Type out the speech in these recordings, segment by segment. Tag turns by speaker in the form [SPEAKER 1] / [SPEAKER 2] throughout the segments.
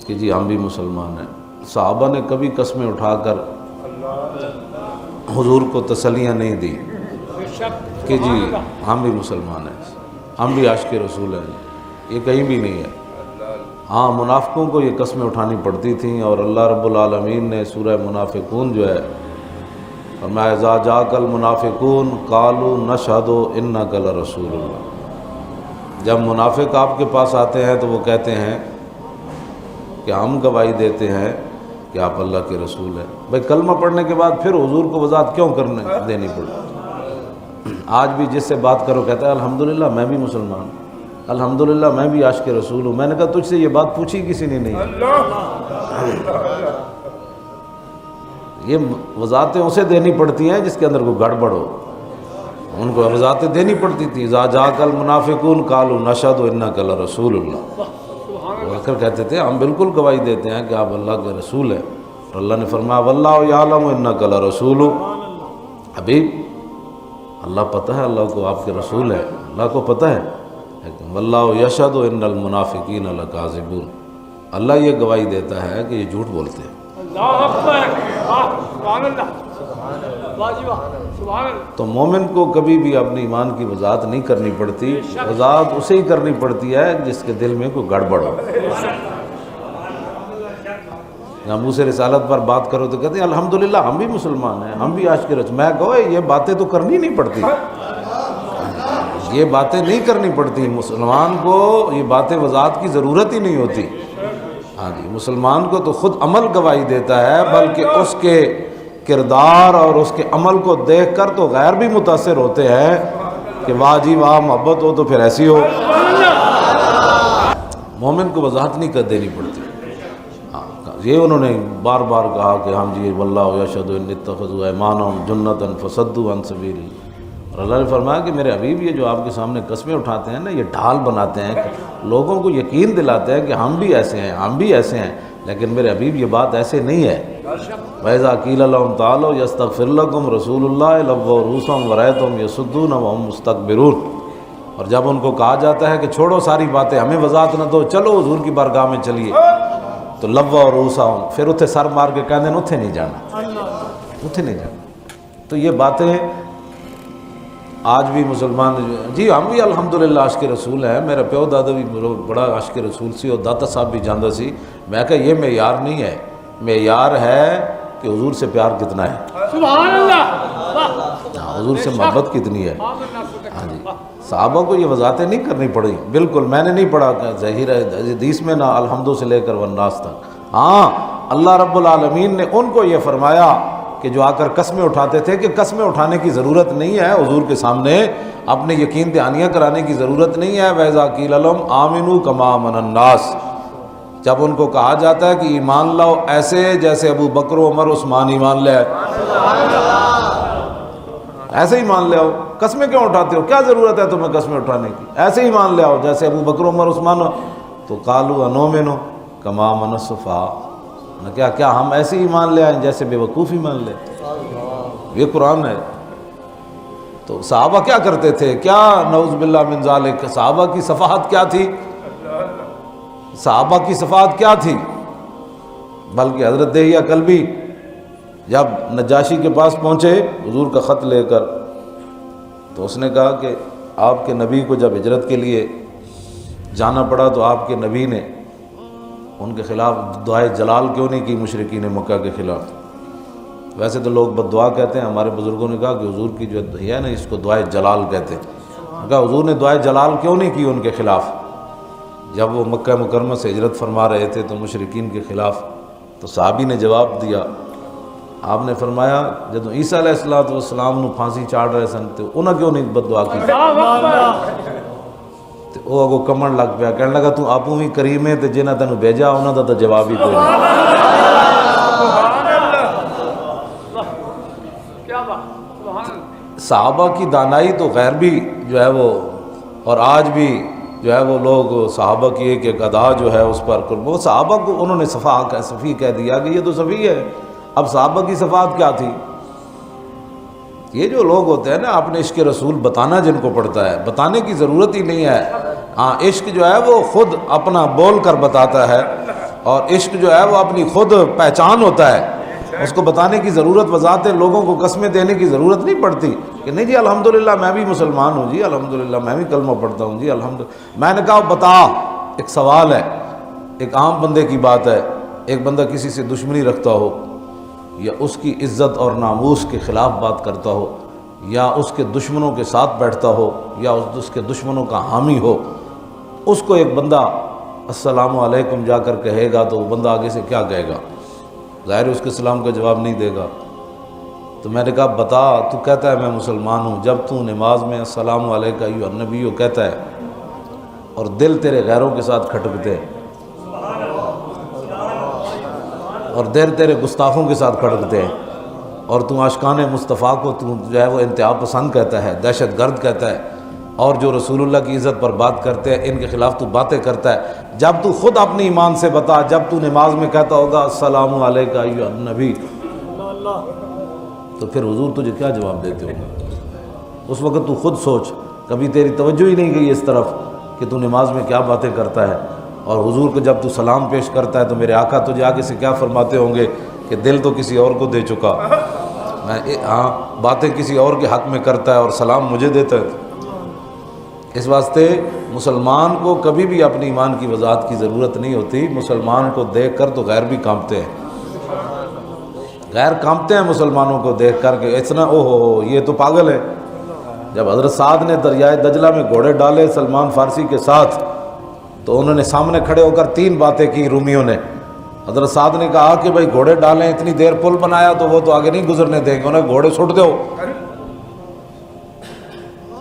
[SPEAKER 1] کہ جی ہم بھی مسلمان ہیں۔ صحابہ نے کبھی قسمیں اٹھا کر حضور کو تسلیاں نہیں دی کہ جی ہم بھی مسلمان ہیں، ہم بھی عاشق رسول ہیں، یہ کہیں بھی نہیں ہے۔ ہاں منافقوں کو یہ قسمیں اٹھانی پڑتی تھیں، اور اللہ رب العالمین نے سورہ منافقون جو ہے فرمایا اذا جاءک المنافقون قالوا نشہد انک لرسول اللہ۔ جب منافق آپ کے پاس آتے ہیں تو وہ کہتے ہیں کہ ہم گواہی دیتے ہیں کہ آپ اللہ کے رسول ہیں۔ بھائی کلمہ پڑھنے کے بعد پھر حضور کو وضاحت کیوں دینی پڑی؟ آج بھی جس سے بات کرو کہتا ہے الحمدللہ میں بھی مسلمان ہوں، الحمدللہ میں بھی عاشق رسول ہوں۔ میں نے کہا تجھ سے یہ بات پوچھی کسی نے نہیں۔ یہ وضاحتیں اسے دینی پڑتی ہیں جس کے اندر کوئی گڑبڑ ہو، ان کو وضاحتیں دینی پڑتی تھی۔ اذا جاءک المنافقون قالوا نشہد انک لرسول اللہ۔ وہ آخر کہتے تھے ہم بالکل گواہی دیتے ہیں کہ آپ اللہ کے رسول ہیں، اور اللہ نے فرمایا واللہ یعلم انک لرسول۔ حبیب اللہ پتہ ہے اللہ کو آپ کے رسول ہے، اللہ کو پتہ ہے، لیکن واللہ یشہد ان المنافقین لکاذبون، اللہ یہ گواہی دیتا ہے کہ یہ جھوٹ بولتے ہیں۔ تو مومن کو کبھی بھی اپنے ایمان کی وضاحت نہیں کرنی پڑتی، وضاحت اسے ہی کرنی پڑتی ہے جس کے دل میں کوئی گڑبڑ ہو۔ منہ سے رسالت پر بات کرو تو کہتے ہیں الحمدللہ ہم بھی مسلمان ہیں، ہم بھی عاشق رسول۔ میں کہو یہ باتیں تو کرنی نہیں پڑتی، یہ باتیں نہیں کرنی پڑتی، مسلمان کو یہ باتیں وضاحت کی ضرورت ہی نہیں ہوتی۔ ہاں جی، مسلمان کو تو خود عمل گواہی دیتا ہے، بلکہ اس کے کردار اور اس کے عمل کو دیکھ کر تو غیر بھی متاثر ہوتے ہیں کہ واہ جی واہ محبت ہو تو پھر ایسی ہو۔ مومن کو وضاحت نہیں کر دینی پڑتی۔ یہ انہوں نے بار بار کہا کہ ہم جی واللہ یشہد ان اتخذوا ایمانہم جنۃ فصدوا عن سبیلہ، اور اللہ نے فرمایا کہ میرے حبیب یہ جو آپ کے سامنے قسمیں اٹھاتے ہیں نا، یہ ڈھال بناتے ہیں، لوگوں کو یقین دلاتے ہیں کہ ہم بھی ایسے ہیں، ہم بھی ایسے ہیں، لیکن میرے حبیب یہ بات ایسے نہیں ہے۔ وَإِذَا قِيلَ لَهُمْ تَعَالَوْا يَسْتَغْفِرْ لَكُمْ رَسُولُ اللَّهِ لَوَّوْا رُؤُوسَهُمْ وَرَأَيْتَهُمْ يَصُدُّونَ وَهُمْ مُسْتَكْبِرُونَ، اور جب ان کو کہا جاتا ہے کہ چھوڑو ساری باتیں، ہمیں وضاحت نہ دو، چلو حضور کی بارگاہ میں چلیے، تو لَوَّوْا رُؤُوسَهُمْ، پھر اتھے سر مار کے کہتے ہیں اتھے نہیں جانا، اتھے نہیں جانا۔ تو یہ باتیں آج بھی مسلمان جی ہم بھی الحمدللہ عاشق رسول ہیں، میرا پیو دادا بھی بڑا عاشق رسول سی، اور داتا صاحب بھی جاندہ سی۔ میں کہا یہ معیار نہیں ہے، معیار ہے کہ حضور سے پیار کتنا ہے،
[SPEAKER 2] سبحان اللہ،
[SPEAKER 1] حضور سے محبت کتنی ہے۔ ہاں جی، صحابہ کو یہ وضاحتیں نہیں کرنی پڑی، بالکل میں نے نہیں پڑھا ظاہر ہے حدیث میں نہ الحمدو سے لے کر والناس تک۔ ہاں اللہ رب العالمین نے ان کو یہ فرمایا کہ جو آ کر قسمیں اٹھاتے تھے کہ قسمیں اٹھانے کی ضرورت نہیں ہے، حضور کے سامنے اپنے یقین دہانیاں کرانے کی ضرورت نہیں ہے۔ وَإِذَا قِيلَ لَهُمْ آمِنُوا كَمَا آمَنَ النَّاسُ، جب ان کو کہا جاتا ہے کہ ایمان لاؤ ایسے جیسے ابو بکر و عمر عثمان ایمان لے آئے، ایسے ایمان لے آؤ، قسمیں کیوں اٹھاتے ہو، کیا ضرورت ہے تمہیں قسمیں اٹھانے کی، ایسے ایمان لے آؤ جیسے ابو بکر عمر عثمان ہو۔ تو قالوا انؤمن كما آمن السفہاء، کیا ہم ایسے ایمان لے آئیں جیسے بے وقوف ایمان لے؟ یہ قرآن ہے۔ تو صحابہ کیا کرتے تھے، کیا نعوذ باللہ من ذالک، صحابہ کی صفحات کیا تھی، صحابہ کی صفحات کیا تھی؟ بلکہ حضرت دہیہ کلبی جب نجاشی کے پاس پہنچے حضور کا خط لے کر، تو اس نے کہا کہ آپ کے نبی کو جب ہجرت کے لیے جانا پڑا تو آپ کے نبی نے ان کے خلاف دعائے جلال کیوں نہیں کی مشرکین مکہ کے خلاف؟ ویسے تو لوگ بد دعا کہتے ہیں، ہمارے بزرگوں نے کہا کہ حضور کی جو ہے نا اس کو دعائے جلال کہتے ہیں۔ کہا حضور نے دعائے جلال کیوں نہیں کی ان کے خلاف جب وہ مکہ مکرمہ سے ہجرت فرما رہے تھے تو مشرکین کے خلاف؟ تو صحابی نے جواب دیا، آپ نے فرمایا جب عیسیٰ علیہ السلام نو پھانسی چاڑ رہے سن تو انہاں کیوں نہیں بد دعا کی؟ تو وہ اگو کمن لگ پیا، کہنے لگا تو آپوں ہی کریم ہے تے جنہاں تینوں بھیجا انہاں دا تو جواب ہی کوئی نہیں۔ صحابہ کی دانائی تو غیر بھی جو ہے وہ، اور آج بھی جو ہے وہ لوگ صحابہ کی ایک ادا جو ہے اس پر وہ صحابہ کو انہوں نے صفی کہہ دیا کہ یہ تو صفی ہے۔ اب صحابہ کی صفات کیا تھی؟ یہ جو لوگ ہوتے ہیں نا اپنے عشق رسول بتانا جن کو پڑتا ہے، بتانے کی ضرورت ہی نہیں ہے۔ ہاں عشق جو ہے وہ خود اپنا بول کر بتاتا ہے اور عشق جو ہے وہ اپنی خود پہچان ہوتا ہے، اس کو بتانے کی ضرورت، وضاحتیں لوگوں کو قسمیں دینے کی ضرورت نہیں پڑتی کہ نہیں جی الحمدللہ میں بھی مسلمان ہوں جی، الحمدللہ میں بھی کلمہ پڑھتا ہوں جی الحمدللہ۔ میں نے کہا بتا، ایک سوال ہے، ایک عام بندے کی بات ہے، ایک بندہ کسی سے دشمنی رکھتا ہو یا اس کی عزت اور ناموس کے خلاف بات کرتا ہو یا اس کے دشمنوں کے ساتھ بیٹھتا ہو یا اس کے دشمنوں کا حامی ہو، اس کو ایک بندہ السلام علیکم جا کر کہے گا تو وہ بندہ آگے سے کیا کہے گا؟ ظاہر اس کے سلام کا جواب نہیں دے گا۔ تو میں نے کہا بتا، تو کہتا ہے میں مسلمان ہوں، جب تو نماز میں السلام علیکم ایھا النبی کہتا ہے اور دل تیرے غیروں کے ساتھ کھٹکتے ہیں اور دل تیرے گستاخوں کے ساتھ کھٹکتے ہیں اور تو عاشقان مصطفیٰ کو تو جو ہے وہ انتہا پسند کہتا ہے، دہشت گرد کہتا ہے، اور جو رسول اللہ کی عزت پر بات کرتے ہیں ان کے خلاف تو باتیں کرتا ہے، جب تو خود اپنی ایمان سے بتا، جب تو نماز میں کہتا ہوگا السلام علیکم ایھا النبی، تو پھر حضور تجھے کیا جواب دیتے ہو؟ اس وقت تو خود سوچ، کبھی تیری توجہ ہی نہیں گئی اس طرف کہ تو نماز میں کیا باتیں کرتا ہے، اور حضور کو جب تو سلام پیش کرتا ہے تو میرے آقا تجھے آگے سے کیا فرماتے ہوں گے کہ دل تو کسی اور کو دے چکا، ہاں باتیں کسی اور کے حق میں کرتا ہے اور سلام مجھے دیتا ہے۔ اس واسطے مسلمان کو کبھی بھی اپنی ایمان کی وضاحت کی ضرورت نہیں ہوتی، مسلمان کو دیکھ کر تو غیر بھی کانپتے ہیں، غیر کانپتے ہیں مسلمانوں کو دیکھ کر کہ اتنا او ہو یہ تو پاگل ہے۔ جب حضرت سعد نے دریائے دجلہ میں گھوڑے ڈالے سلمان فارسی کے ساتھ تو انہوں نے سامنے کھڑے ہو کر 3 باتیں کی رومیوں نے۔ حضرت سعد نے کہا کہ بھائی گھوڑے ڈالیں، اتنی دیر پل بنایا تو وہ تو آگے نہیں گزرنے دیں گے، انہیں گھوڑے چھوڑ دو۔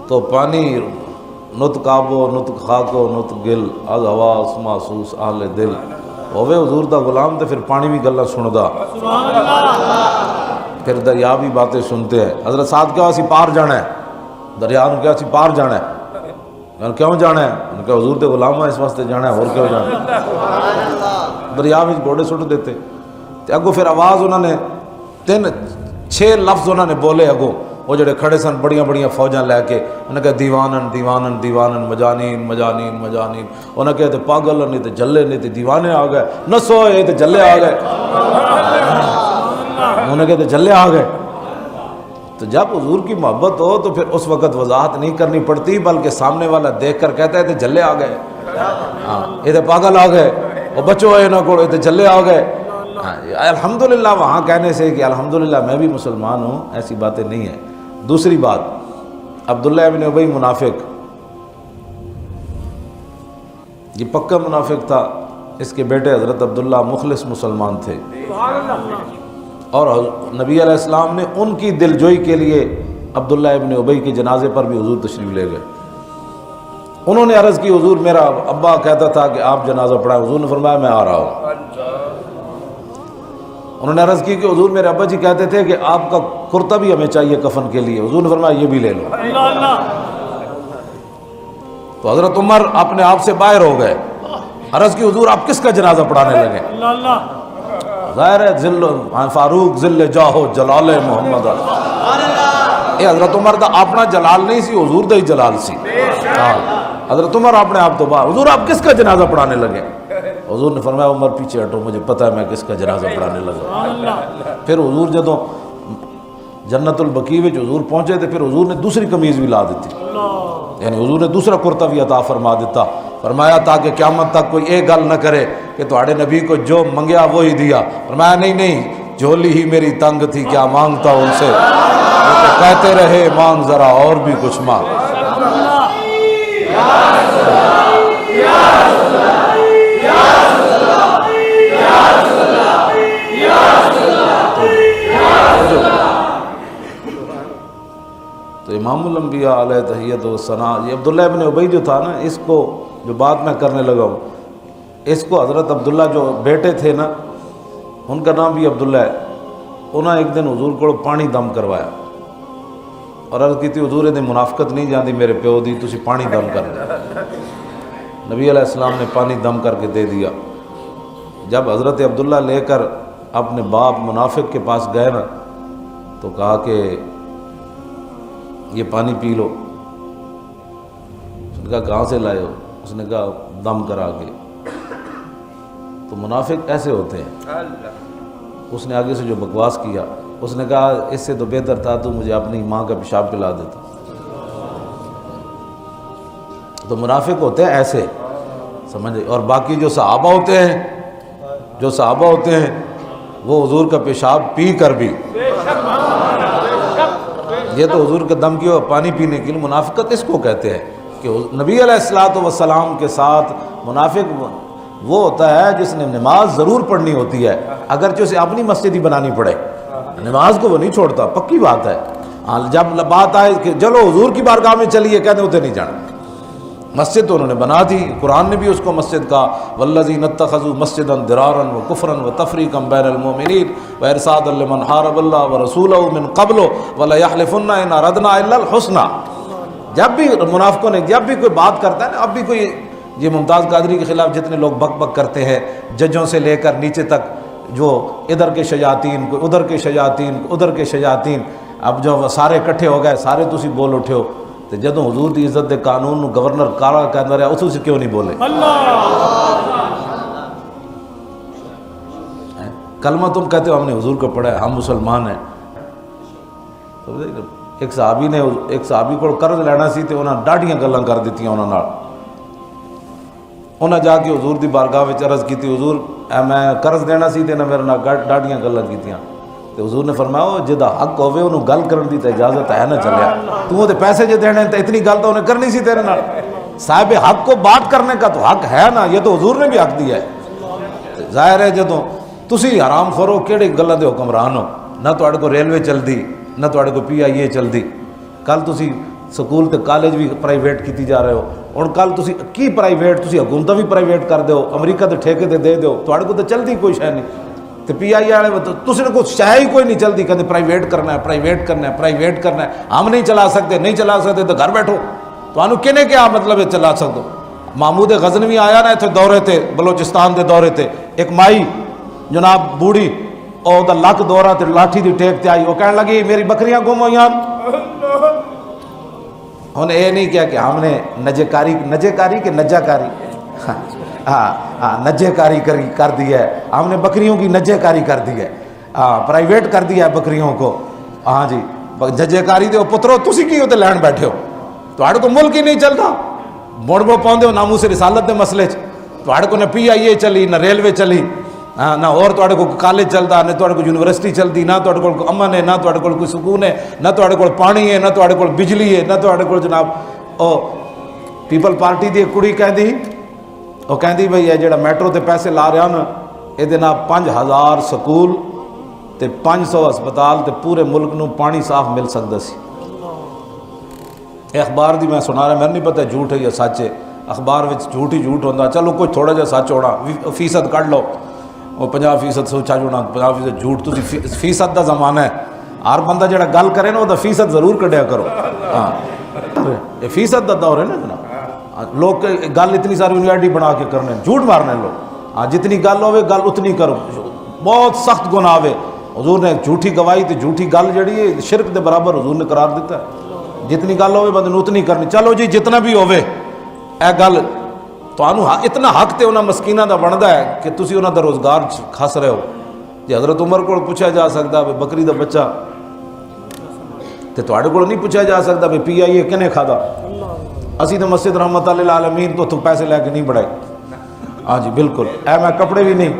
[SPEAKER 1] تو پانی نطق آبو نطق خاکو نطق گل از حواس محسوس اہل دل ہوئے حضور دا غلام، تو پھر پانی بھی گلا سندا، پھر دریا بھی باتیں سنتے ہیں۔ حضرت سعد کیا اسی پار جانا ہے، دریا نے کیا اسی پار جانا ہے، کیوں جانا ہے؟ ان کا حضور دے غلام ہے اس واسطے جانا ہے، اور کیوں جانا ہے؟ دریا میں گھوڑے سٹ دیتے۔ اگوں پھر آواز انہوں نے 6 لفظ انہوں نے بولے، اگوں وہ جڑے کھڑے سن بڑیاں بڑیاں فوجاں لے کے، انہوں نے کہا دیوانن دیوانن دیوانن مجانین مجانین مجانین، انہوں نے کہتے پاگل نہیں تے جلے نہیں تے دیوانے آ گئے، نسو یہ تے جلے آ گئے، انہوں نے کہتے جلے آ گئے۔ تو جب حضور کی محبت ہو تو پھر اس وقت وضاحت نہیں کرنی پڑتی، بلکہ سامنے والا دیکھ کر کہتا ہے تے جلے آ گئے، ہاں یہ تے پاگل آ گئے، وہ بچو ہے نہ کو یہ تے جلے آ گئے۔ الحمدللہ وہاں کہنے سے کہ الحمدللہ میں بھی مسلمان ہوں ایسی باتیں نہیں ہیں۔ دوسری بات، عبداللہ ابن ابی منافق، یہ پکا منافق تھا، اس کے بیٹے حضرت عبداللہ مخلص مسلمان تھے، اور نبی علیہ السلام نے ان کی دلجوئی کے لیے عبداللہ ابن ابی کے جنازے پر بھی حضور تشریف لے گئے۔ انہوں نے عرض کی حضور میرا ابا کہتا تھا کہ آپ جنازہ پڑھائیں، حضور نے فرمایا میں آ رہا ہوں۔ انہوں نے عرض کی کہ حضور میرے ابا جی کہتے تھے کہ آپ کا کرتا بھی ہمیں چاہیے کفن کے لیے، حضور نے فرمایا یہ بھی لے لو۔ تو حضرت عمر اپنے آپ سے باہر ہو گئے، عرض کی حضور آپ کس کا جنازہ پڑھانے لگے؟ ظاہر ہے ذل فاروق ذل جاہو جلال محمد، یہ حضرت عمر دا اپنا جلال نہیں سی، حضور دا ہی جلال سی۔ حضرت عمر اپنے آپ تو باہر، حضور آپ کس کا جنازہ پڑھانے لگے؟ حضور نے فرمایا عمر پیچھے ہٹو، مجھے پتہ ہے میں کس کا جنازہ پڑھانے لگا۔ پھر حضور جدوں جنت البقیع وچ حضور پہنچے تو پھر حضور نے دوسری قمیض بھی لا دیتی، یعنی حضور نے دوسرا کرتا بھی عطا فرما دیتا، فرمایا تاکہ قیامت تک کوئی ایک گل نہ کرے کہ تہاڑے نبی کو جو منگیا وہی دیا۔ فرمایا نہیں نہیں، جھولی ہی میری تنگ تھی کیا مانگتا ان سے، تو کہتے رہے مانگ ذرا اور بھی کچھ مانگ۔ تو امام الانبیاء علیہ تحیت و ثناء، یہ عبداللہ ابن ابی جو تھا نا، اس کو جو بات میں کرنے لگا ہوں، اس کو حضرت عبداللہ جو بیٹے تھے نا، ان کا نام بھی عبداللہ ہے، انہاں ایک دن حضور کو پانی دم کروایا اور عرض کی تھی حضور دے منافقت نہیں جاندی میرے پیو دی، تسی پانی دم کر دیں۔ نبی علیہ السلام نے پانی دم کر کے دے دیا۔ جب حضرت عبداللہ لے کر اپنے باپ منافق کے پاس گئے نا تو کہا کہ یہ پانی پی لو۔ اس نے کہا کہاں سے لائے ہو؟ اس نے کہا دم کرا کے۔ تو تو منافق ایسے ہوتے ہیں. اس نے آگے سے جو بکواس کیا، اس نے کہا اس سے تو بہتر تھا تو مجھے اپنی ماں کا پیشاب پلا دیتا. تو منافق ہوتے ہیں ایسے، سمجھے. اور باقی جو صحابہ ہوتے ہیں وہ حضور کا پیشاب پی کر بھی، یہ تو حضور کے دم کی اور پانی پینے کے لیے، منافقت اس کو کہتے ہیں کہ نبی علیہ الصلوۃ والسلام کے ساتھ منافق وہ ہوتا ہے جس نے نماز ضرور پڑھنی ہوتی ہے، اگرچہ اسے اپنی مسجد ہی بنانی پڑے، نماز کو وہ نہیں چھوڑتا، پکی بات ہے. جب بات آئے کہ چلو حضور کی بارگاہ میں چلیے، کہتے ہیں اتنے نہیں جانا. مسجد تو انہوں نے بنا دی، قرآن نے بھی اس کو مسجد کہا، والذین اتخذوا مسجدا ضرارا وکفرا وتفریقا بین المؤمنین وارصادا لمن حارب اللہ ورسولہ من قبل وليحلفن ان اردنا الا الحسنى. جب بھی منافقوں نے جب بھی کوئی بات کرتا ہے نا، اب بھی کوئی یہ ممتاز قادری کے خلاف جتنے لوگ بک بک کرتے ہیں، ججوں سے لے کر نیچے تک، جو ادھر کے شیاطین کو ادھر کے شیاطین کو ادھر کے شیاطین، اب جو سارے اکٹھے ہو گئے، سارے تسی بول اٹھے ہو. تو جدوں حضور دی عزت دے قانون نو گورنر کارا کہندا رہا، اس سے کیوں نہیں بولے؟ کلمہ تم کہتے ہو ہم نے حضور کو پڑھا ہے، ہم مسلمان ہیں. ایک صحابی کو قرض لینا سی تے انہاں ڈاڈیاں گلاں کر دتیاں انہاں نال. انہاں جا کے حضور دی بارگاہ وچ عرض کیتی، حضور میں قرض دینا سی تے انہاں میرے نال ڈاڈیاں گلاں کیتیاں. تے حضور نے فرمایا جدا حق ہوے انہوں گل کرن دی تے اجازت ہے نہ چلیا، تو تے پیسے جے دینے تے اتنی گل تو انہیں کرنی سی تیرے نال. صاحب حق کو بات کرنے کا تو حق ہے نا، یہ تو حضور نے بھی حق دیا ہے. ظاہر ہے جدوں تسی حرام خورو کیڑی گلاں دے حکمران ہو، نہ تواڈے کو ریلوے چلدی، نہ تواڈے کو پی آئی اے چلدی. کل تسی سکول تے کالج بھی پرائیویٹ کیتی جا رہے ہو، اور کل تسی کی پرائیویٹ تسی حکومتاں بھی پرائیویٹ کر دیو، امریکہ دے ٹھیکے تے دے دیو، تواڈے کو تے چلدی کوئی شے نہیں. تو پی آئی والے تسی نے کوئی شے ہی کوئی نہیں چلتی، کہتے پرائیویٹ کرنا ہے، پرائیویٹ کرنا ہے، پرائیویٹ کرنا ہے. ہم نہیں چلا سکتے تو گھر بیٹھو. تو انہوں کنے کیا مطلب ہے چلا سکتے. محمود غزنوی آیا نا اتنے دورے تے، بلوچستان دے دورے تے، ایک مائی جناب بوڑھی او دا لک دورہ تے لاٹھی دی ٹیک تے آئی، وہ کہنے لگی میری بکریاں گم ہوئی ہیں. انہوں نے یہ نہیں کیا کہ ہم نے نجے کاری کہ نجا کاری، نجے کاری کر دی ہے، ہم نے بکریوں کی نجے کاری کر دی ہے، پرائیویٹ کر دیا ہے بکریوں کو. ہاں جی نجے کاری دے پترو تسی کی ہوتے لین بیٹھے ہو، تواڈے کو ملک ہی نہیں چلتا، مڑ وہ پاؤندے ہو ناموس رسالت دے مسئلے چ. تواڈے کو نہ پی آئی اے چلی، نہ ریلوے چلی، نہ اور تواڈے کو کالج چلتا، نہ تواڈے کو یونیورسٹی چلتی، نہ تواڈے کو امن ہے، نہ تواڈے کو کوئی سکون ہے، نہ تواڈے کو پانی ہے، نہ تواڈے کو بجلی ہے، نہ تواڈے کو جناب او پیپل پارٹی دی ایک کڑی کہندی، وہ کہندی بھئی یہ جڑا میٹرو تے پیسے لا رہا نا، یہ دے نال 5000 سکول تے 500 ہسپتال تے پورے ملک نو پانی صاف مل سکدا سی. اخبار دی میں سنا رہا، میں نہیں پتہ جھوٹ ہے یا سچ ہے، اخبار وچ جھوٹ ہی جھوٹ ہوندا، چلو کوئی تھوڑا جہا سچ ہونا، فیصد کڈ لو، وہ 50% سوچا جونا 50% جھوٹ. تسی فیصد دا زمانہ ہے، ہر بندہ جڑا گل کرے نا وہ دا فیصد ضرور کڈیا کرو. ہاں یہ فیصد دا دور ہے نا جناب. لوگ گل اتنی ساری یونیورسٹی بنا کے کرنے، جھوٹ مارنے لوگ. ہاں جتنی گل ہوے گل اتنی کرو، بہت سخت گناہ ہے. حضور نے جھوٹی گواہی تے جھوٹی گل جڑی ہے شرک دے برابر حضور نے قرار دیتا ہے. جتنی گل ہوے بندے اتنی کرنی. چلو جی جتنا بھی ہوے اے گل تانوں اتنا حق تے انہاں مسکیناں دا بندا ہے کہ تسی انہاں دا روزگار کھس رہے ہو. جی حضرت عمر کو پوچھا جا سکدا ہے بکری دا بچہ تے تواڈے کول نہیں پوچھا جا سکدا بھی پی آئی اے کنے کھادا. اسی تو مسجد رحمت للعالمین تو پیسے لے کے نہیں بڑھائے. ہاں جی بالکل. اے میں کپڑے بھی نہیں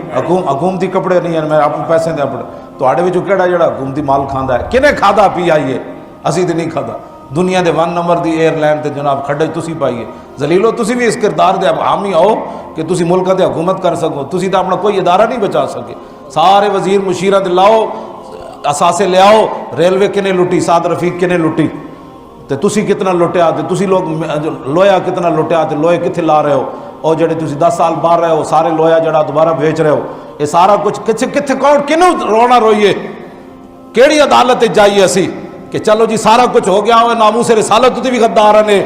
[SPEAKER 1] حکومتی کپڑے نہیں ہیں، میں اپنے پیسے دے اپنے. تواڈے وچوں کیڑا جڑا حکومتی مال کھاندا ہے؟ کنے کھادا پی آئی اے؟ اسی تے نہیں کھادا. دنیا دے 1 نمبر دی ایئر لائن تے جناب کھڈے تسی پائیے. ذلیلو تسی بھی اس کردار دے حامی آؤ کہ تسی ملکاں تے حکومت کر سکو. تسی تو اپنا کوئی ادارہ نہیں بچا سکے. سارے وزیر مشیرہ تے لاؤ، اثاثے لے آؤ. ریلوے کنے لٹی، سعد رفیق کنے لٹی تے تسی کتنا لٹیا، تے تسی لوگ لویا کتنا لٹیا تے لوہے کتنے لا رہے ہو. اور جڑے تسی 10 سال باہر رہے ہو سارے لویا جڑا دوبارہ بیچ رہے ہو. یہ سارا کچھ کتنے کون کنوں رونا روئیے؟ کیڑی عدالت جائیے اسی کہ چلو جی سارا کچھ ہو گیا ہوئے ناموس رسالت تے بھی غدار نے.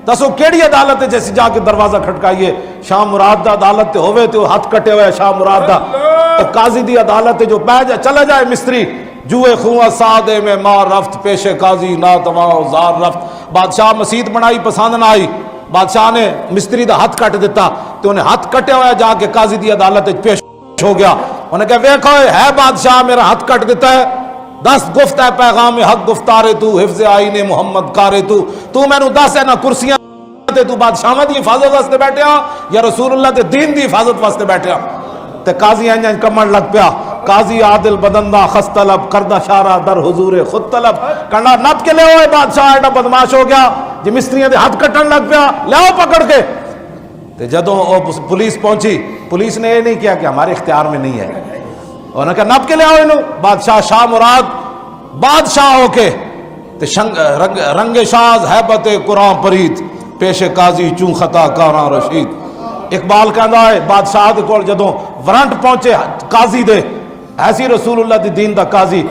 [SPEAKER 1] دسو کیڑی عدالت جیسی جا کے دروازہ کھٹکائیے. شاہ مراد دا عدالت تے ہوئے تے ہاتھ کٹے ہوئے شاہ مراد دا. قاضی دی عدالت جو پہ جائے چلا جائے مستری جوئے خواہ سادے میں ماں رفت پیش قاضی نا تواں زار رفت. بادشاہ مسیت بنائی پسند نہ آئی، بادشاہ نے مستری دا ہاتھ کٹ دیتا تو انہیں ہاتھ کٹے ہوا جا کے قاضی دی عدالت پیش ہو گیا. انہوں نے کہا ویکھو ہے بادشاہ میرا ہاتھ کٹ دیتا ہے, 10 گفت ہے پیغام حق گفتارے تو, حفظ آئین محمد کارے تو مینوں دس ہے نہ کرسیاں تے تو بادشاہ دی حفاظت واسطے بیٹھیا یا رسول اللہ دے دین دی حفاظت واسطے بیٹھیا. تے قاضی انج کمن لگ پیا, قاضی عادل بدندہ خست طلب کردہ شارہ در حضور خود طلب. کہنا نپ کے لے ہوئے بادشاہ ایڈا بدماش ہو گیا جی مستریاں دے ہاتھ کٹن لگ پیا, لاؤ پکڑ کے. تے جدوں پولیس پہنچی, پولیس نے یہ نہیں کیا کہ ہمارے اختیار میں نہیں ہے, انہوں نے کہا نپ کے لے آؤ انہوں. بادشاہ شاہ مراد بادشاہ ہو کے تے رنگ شاز ہیبت قرآن پرید پیش قاضی چوں خطا کاراں رشید. اقبال کہندا ہے بادشاہ دے کول جدوں وارنٹ پہنچے قاضی دے ایسی رسول اللہ دی دین دا قاضی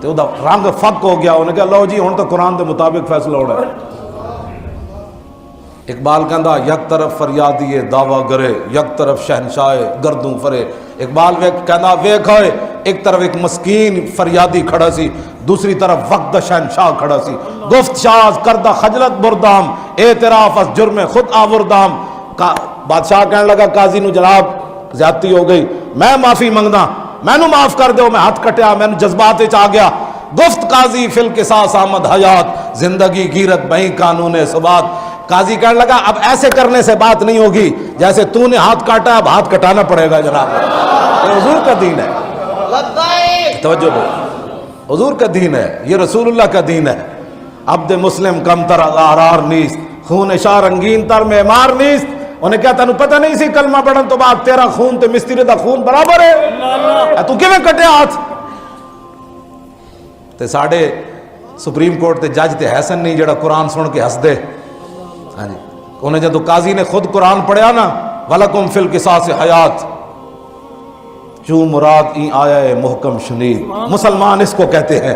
[SPEAKER 1] تے او دا رنگ فک ہو گیا. انہوں نے کہا لو جی ہن تو قرآن دے مطابق فیصلہ ہونا ہے. اقبال کہندا یک طرف فریادی دعویٰ گرے یک طرف شہنشاہ گردوں فرے. اقبال کہندا ویکھ ہوئے ایک طرف ایک مسکین فریادی کھڑا سی, دوسری طرف وقت شہنشاہ کھڑا سی. گفت شاز کردہ خجلت بردام اعتراف از جرم خود آوردام. بادشاہ کہنے لگا قاضی نو جناب زیادتی ہو گئی, میں معافی منگدا, مینوں معاف کر دو, میں ہاتھ کٹیا, مینوں جذبات وچ آ گیا. گفت قاضی فی القصاص آمد حیات زندگی گیرت بہیں قانون ثبات. قاضی کہنے لگا اب ایسے کرنے سے بات نہیں ہوگی جیسے تو نے ہاتھ کاٹا, اب ہاتھ کٹانا پڑے گا جناب. یہ حضور کا دین ہے, توجہ دو, حضور کا دین ہے, یہ رسول اللہ کا دین ہے. عبد مسلم کم تر آرار نیست خون شاہ رنگین تر معمار نیست. انہیں کہا تینوں پتہ نہیں سی کلمہ پڑھن تو بعد تیرا خون تے مستری دا خون برابر ہے, تو کیویں کٹے ہاتھ. تے ساڈے سپریم کورٹ تے جج تے حسن نہیں جڑا قرآن سن کے ہس دے. ہاں جی, انہیں جدو قاضی نے خود قرآن پڑھیا نا وَلَكُمْ فِي الْقِصَاصِ حَيَاتٌ چوں مراد این آیا ہے محکم شنید. مسلمان اس کو کہتے ہیں,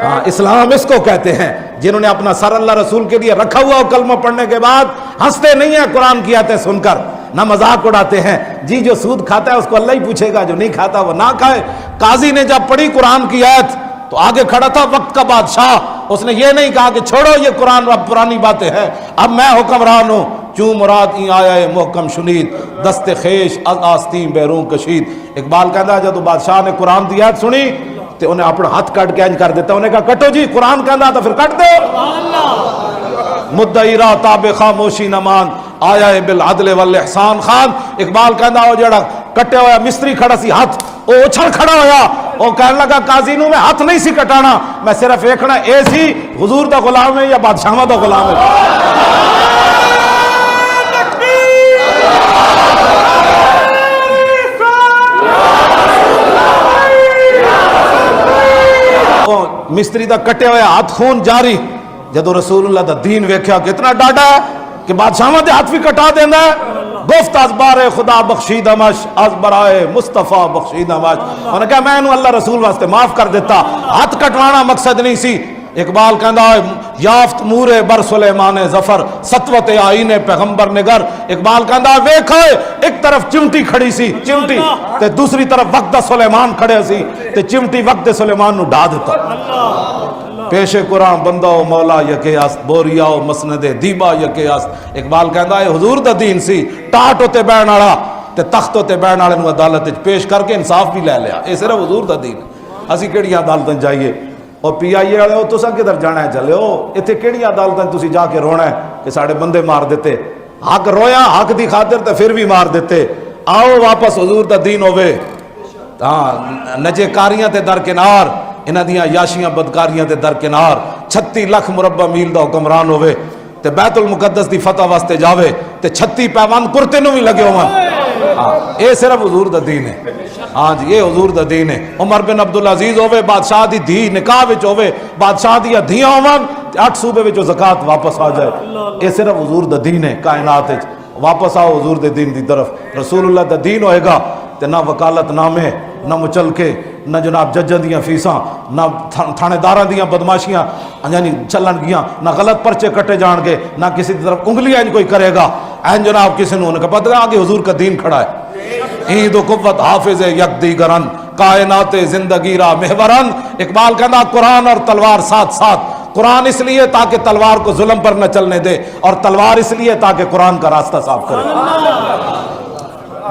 [SPEAKER 1] ہاں اسلام اس کو کہتے ہیں جنہوں نے اپنا سر اللہ رسول کے لیے رکھا ہوا کلمہ پڑھنے کے بعد ہنستے نہیں ہیں قرآن کی آیتیں سن کر, نہ مذاق اڑاتے ہیں. جی جو سود کھاتا ہے اس کو اللہ ہی پوچھے گا, جو نہیں کھاتا وہ نہ کھائے. قاضی نے جب پڑھی قرآن کی آیت تو آگے کھڑا تھا وقت کا بادشاہ, اس نے یہ نہیں کہا کہ چھوڑو یہ قرآن اب پرانی باتیں ہیں, اب میں حکمران ہوں. چوں مراد این آیا ہے محکم شنید دست خیش از آستین بیرون کشید. اقبال کہتا ہے جب بادشاہ نے قرآن دی آیت سنی تو انہیں اپنا ہاتھ کٹ کے انج کر دیتا, انہیں کہا کٹو جی, قرآن کہتا تو پھر کٹ دو. مدعی را تاب خاموشی نمان آیا ہے بالعدل والاحسان خان. اقبال کہتا ہے جڑا کٹے ہوا مستری کھڑا سی ہاتھ وہ اچھل کھڑا ہویا, وہ کہنے لگا قاضی نو میں ہاتھ نہیں سی کٹانا, میں صرف ایکھنا اے سی حضور دا غلام ہے یا بادشاہ دا غلام ہے. مستری دا کٹے ہوئے ہاتھ خون جاری. جدو رسول اللہ دا دین ویکھیا کتنا ڈاڈا ہے کہ بادشاہ دے ہاتھ بھی کٹا دینا ہے. گفت از بار خدا بخشیدمش از برائے مصطفیٰ بخشیدمش. انہوں نے کہا میں انہوں اللہ رسول واسطے معاف کر دیتا, ہاتھ کٹوانا مقصد نہیں سی. اقبال کہندا ہے یافت مورے بر سلیمان ظفر سطوت آئین پیغمبر نگر. اقبال کہندا ہے ویکھو ایک طرف چمٹی کھڑی سی چمٹی تے دوسری طرف وقت سلیمان کھڑے سی تے چمٹی وقت سلیمان نو ڈا دیتا. پیش قرآن بندہ و مولا یکے است بوریا و مسند دیبا یکے است. اقبال کہندا ہے حضور دا دین سی ٹاٹ ہوتے بہن والا تے تخت ہوتے بہن والے نو عدالت وچ پیش کر کے انصاف بھی لے لیا. اے صرف حضور دا دین. اسی کیڑی عدالتاں جائیے اور پی آئی اے والے ہو تساں کدھر جانا ہے چلے ہو, ایتھے کیڑی عدالتاں تسی جا کے رونا ہے کہ ساڈے بندے مار دیتے. حق رویا حق دی خاطر تے پھر بھی مار دیتے. آؤ واپس حضور دا دین ہوے. ہاں نجے کاریاں تے درکنار, انہاں دیاں یاشیاں بدکاریاں تے درکنار. 36 لاکھ مربع میل دا حکمران ہوے تے بیت المقدس دی فتح واسطے جاوے تے 36 پیوند کرتے نو بھی لگے ہون. ہاں اے صرف حضور دا دین ہے. ہاں جی یہ حضور دا دین ہے. عمر بن عبدالعزیز ہوے بادشاہ دی دھی نکاح وچ ہوے, بادشاہ دی دھیاں ہون 8 صوبے وچوں زکات واپس آ جائے. اے صرف حضور دا دین ہے کائنات وچ. واپس آؤ حضور دے دین دی طرف. رسول اللہ دا دین ہوئے گا تے نہ وکالت نامے نہ مچلکے نہ جناب ججاں دیاں فیساں نہ تھانے داراں دیاں بدماشیاں یعنی چلن گیاں, نہ غلط پرچے کٹے جان گے, نہ کسی طرف انگلی این کوئی کرے گا این جناب کسی نے انہیں پتہ آگے حضور کا دین کھڑا ہے. عید و قوت حافظ یک دیگرن کائنات زندگی را محورن. اقبال کہنا قرآن اور تلوار ساتھ ساتھ. قرآن اس لیے تاکہ تلوار کو ظلم پر نہ چلنے دے, اور تلوار اس لیے تاکہ قرآن کا راستہ صاف کرے.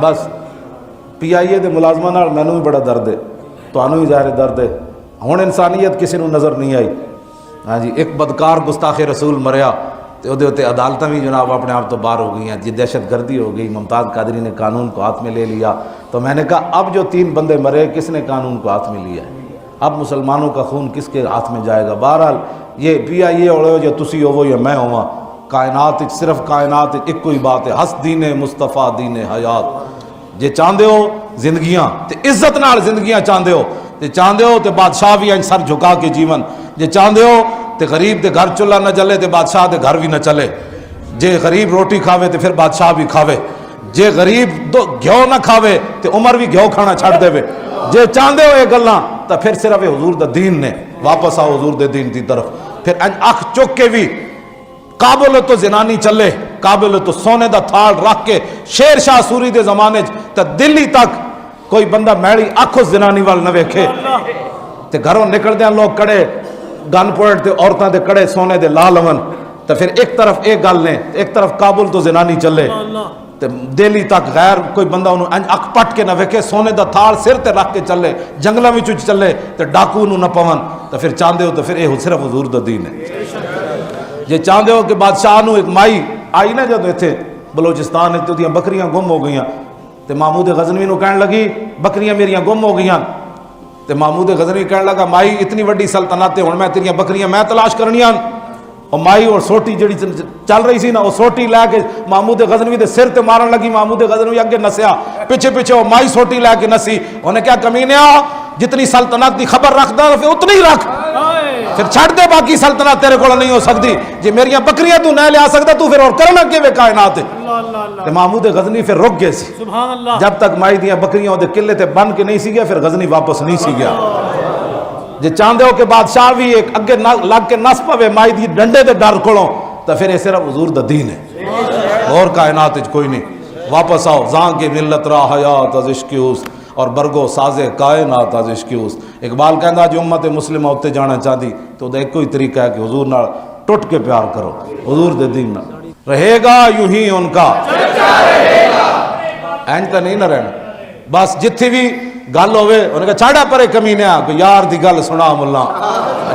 [SPEAKER 1] بس PIA ਦੇ ਮੁਲਾਜ਼ਮਾਂ ਨਾਲ ਮੈਨੂੰ ਵੀ ਬੜਾ ਦਰਦ ਹੈ, ਤੁਹਾਨੂੰ ਵੀ ਜ਼ਾਹਿਰ ਦਰਦ ਹੈ। ਹੁਣ ਇਨਸਾਨੀਅਤ ਕਿਸੇ ਨੂੰ ਨਜ਼ਰ ਨਹੀਂ ਆਈ। ہاں جی ایک بدکار گستاخ رسول مریا تو وہ عدالتیں بھی جناب اپنے آپ تو باہر ہو گئی ہیں، جی دہشت گردی ہو گئی، ممتاز قادری نے قانون کو ہاتھ میں لے لیا۔ تو میں نے کہا اب جو 3 بندے مرے کس نے قانون کو ہاتھ میں لیا ہے؟ اب مسلمانوں کا خون کس کے ہاتھ میں جائے گا؟ بہرحال یہ PIA اور جو تسی ہو وہ یا میں ہوا، کائنات صرف کائنات ایک کوئی بات ہے، ہس دین مصطفیٰ دین حیات۔ جے چاہتے ہو زندگیاں تے عزت نال زندگیاں چاہتے ہو، جے چاہتے ہو تے بادشاہ بھی ہیں سر جھکا کے جیون، جے چاہتے ہو تے غریب دے گھر چولہا نہ چلے تے بادشاہ دے گھر بھی نہ چلے، جے غریب روٹی کھاوے تے پھر بادشاہ بھی کھاوے، جے غریب گھیو نہ کھاوے تے عمر بھی گھیو کھانا چھڑ دے وے۔ جے چاہتے ہو یہ گلاں تو پھر صرف حضور دا دین نے، واپس آؤ حضور دے دین دی طرف۔ پھر اکھ چک کے بھی قابل تو زنانی چلے، قابل تو سونے دا تھال رکھ کے شیر شاہ سوری دے زمانے تے دلی تک کوئی بندہ میڑی اکھ زنانی وال نہ ویکھے تے گھروں نکلدیاں لوگ کڑے گن پوائنٹ تے عورتاں دے کڑے سونے دے لال ہون، تے پھر ایک طرف ایک گل نے، ایک طرف کابل تو زنانی چلے تے دہلی تک غیر کوئی بندہ انہوں اکھ پٹ کے نہ ویکھے، سونے دا تھال سر تے رکھ کے چلے، جنگلاں وچ چلے تے ڈاکو نو نہ پون، تے پھر چاہندے ہو تو پھر یہ صرف حضور دا دین ہے۔ جے چاہندے ہو کہ بادشاہ نو ایک مائی آئی نا جدوں ایتھے بلوچستان تے اودیاں بکریاں گم ہو گئیاں تے محمود غزنوی نو کہن لگی بکریاں میریاں گم ہو گئیاں، تے محمود غزنوی کہنے لگا مائی اتنی وڈی سلطنت ہے، ہن میں تیریاں بکریاں میں تلاش کرنیاں۔ اور مائی اور سوٹی جڑی چل رہی سی نا، وہ سوٹی لے کے محمود غزنوی دے سر تے مارن لگی، محمود غزنوی اگے نسیا، پیچھے پیچھے وہ مائی سوٹی لے کے نسی۔ انہیں کیا کمینیا جتنی سلطنت دی خبر رکھدا پھر اتنی ہی رکھ، پھر چھڑ دے باقی سلطنت تیرے کول نہیں ہو سکتی، جی میریاں بکریاں تو نہ لیا سکتا تو پھر اور کرنا کیویں کائنات ہے۔ تے محمود غزنوی پھر رک گئے سی، جب تک مائی دیاں بکریاں دے قلعے تے بن کے نہیں سی گیا پھر غزنوی واپس نہیں سی گیا۔ جے چاہندے ہو کہ بادشاہ بھی ایک اگے لگ کے نس پوے مائی دی ڈنڈے دے ڈر کولوں تو پھر یہ صرف حضور دا دین ہے، اور کائنات وچ کوئی نہیں۔ واپس آؤ زاں کے ملت را حیات از عشق اوست اور برگو ساز کائنات از عشق اوست۔ اقبال کہندا جو امت مسلمہ اتنے جانا چاہتی تو دا ایک کوئی طریقہ ہے کہ حضور نال ٹوٹ کے پیار کرو، حضور دے دین نال رہے گا یوں ہی ان کا اینج کا نہیں نہ رہنا۔ بس جتھے بھی گل ہوئے انہیں کہا چھاڑا پرے کمینیا کوئی یار دی گل سنا ملا،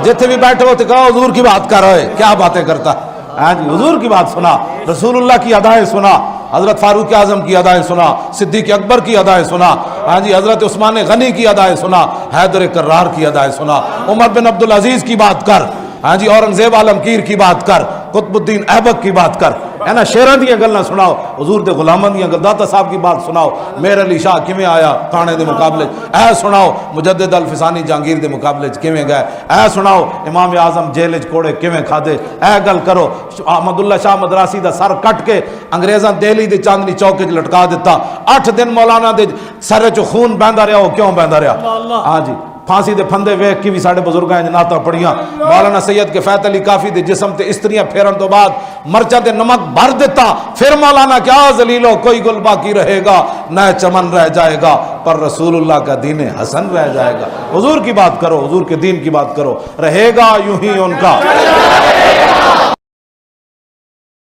[SPEAKER 1] جتھے بھی بیٹھے ہو تو کہا حضور کی بات کر رہے کیا باتیں کرتا ہے جی، حضور کی بات سنا، رسول اللہ کی ادائیں سنا، حضرت فاروق اعظم کی ادائیں سنا، صدیق اکبر کی ادائیں سنا، ہاں جی حضرت عثمان غنی کی ادائیں سنا، حیدر کرار کی ادائیں سنا، عمر بن عبدالعزیز کی بات کر، ہاں جی اورنگزیب عالمگیر کی بات کر، قطب الدین ایبک کی بات کر، ہے نا شیراں دیاں گلاں سناؤ، حضور دے غلاماں دیاں گلاں، داتا صاحب کی بات سناؤ، میر علی شاہ کیویں آیا کانے دے مقابلے، اے سناؤ مجدد الفسانی جہانگیر دے مقابلے کیویں گئے، اے سناؤ امام اعظم جیل وچ کوڑے کیویں کھادے، اے گل کرو احمد اللہ شاہ مدراسی دا سر کٹ کے انگریزاں دہلی دے چاندنی چوک وچ لٹکا دیتا، 8 دن مولانا دے سر چ خون بہندا رہیا، وہ کیوں بہندا رہیا؟ ہاں جی پھانسی دے پھندے ویکھ کے بھی ساڈے بزرگاں جناتاں پڑھیاں، مولانا سید کے فیت علی کافی دے جسم تے استریاں پھیرن تو بعد مرچاں تے نمک بھر دیتا، پھر مولانا کیا ذلیلو کوئی گل باقی رہے گا نہ چمن رہ جائے گا پر رسول اللہ کا دین حسن رہ جائے گا۔ حضور کی بات کرو، حضور کے دین کی بات کرو، رہے گا یوں ہی ان کا